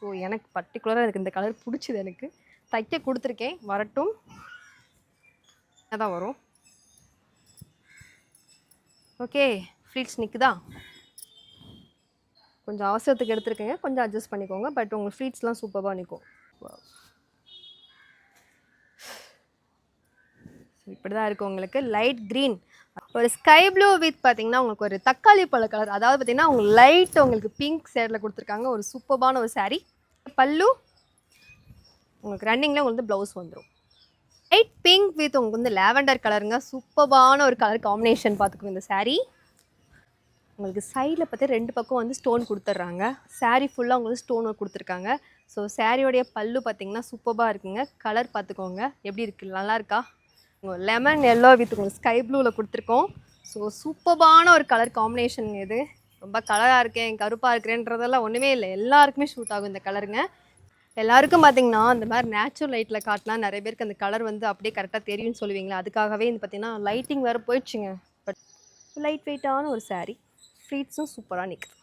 So எனக்கு பர்டிகுலராக எனக்கு இந்த கலர் பிடிச்சிது. எனக்கு தைக்க கொடுத்துருக்கேன், வரட்டும். அதான் வரும். ஓகே, ஃப்ளீட்ஸ் நிற்குதா? கொஞ்சம் அவசரத்துக்கு எடுத்துருக்கேங்க, கொஞ்சம் அட்ஜஸ்ட் பண்ணிக்கோங்க. பட் உங்கள் ஃப்ளீட்ஸ்லாம் சூப்பராக நிற்கும். ஸோ இப்படி தான் இருக்குது உங்களுக்கு. லைட் க்ரீன், ஒரு ஸ்கை ப்ளூ வித் பார்த்தீங்கன்னா உங்களுக்கு ஒரு தக்காளி பழ கலர், அதாவது பார்த்தீங்கன்னா உங்களுக்கு லைட் உங்களுக்கு பிங்க் ஷேடில் கொடுத்துருக்காங்க. ஒரு சூப்பரான ஒரு சாரீ. பல்லு உங்களுக்கு ரன்னிங்கில் உங்களுக்கு ப்ளவுஸ் வந்துடும். லைட் பிங்க் வித் உங்களுக்கு வந்து லேவெண்டர் கலருங்க. சூப்பரான ஒரு கலர் காம்பினேஷன் பார்த்துக்கோங்க இந்த சாரீ. உங்களுக்கு சைடில் பார்த்தா 2 பக்கம் வந்து ஸ்டோன் கொடுத்துட்றாங்க. சாரீ ஃபுல்லாக உங்களுக்கு ஸ்டோன் ஒர்க் கொடுத்துருக்காங்க. ஸோ சாரியோடைய பல்லு பார்த்தீங்கன்னா சூப்பராக இருக்குங்க. கலர் பார்த்துக்கோங்க எப்படி இருக்குது, நல்லா இருக்கா? லெமன் எல்லோ வித் உங்களுக்கு ஸ்கை ப்ளூவில் கொடுத்துருக்கோம். ஸோ சூப்பரான ஒரு கலர் காம்பினேஷனுங்க இது. ரொம்ப கலராக இருக்கேன், கருப்பாக இருக்கிறேன்றதெல்லாம் ஒன்றுமே இல்லை, எல்லாருக்குமே ஷூட் ஆகும் இந்த கலருங்க. எல்லாருக்கும் பார்த்தீங்கன்னா இந்த மாதிரி நேச்சுரல் லைட்டில் காட்டினா நிறைய பேருக்கு அந்த கலர் வந்து அப்படியே கரெக்டாக தெரியும்னு சொல்லுவீங்களா, அதுக்காகவே இந்த பார்த்தீங்கன்னா லைட்டிங் வேறு போயிடுச்சுங்க. பட் லைட் வெயிட்டான ஒரு சாரீ, ஃப்ளீட்ஸும் சூப்பராக நிற்குது.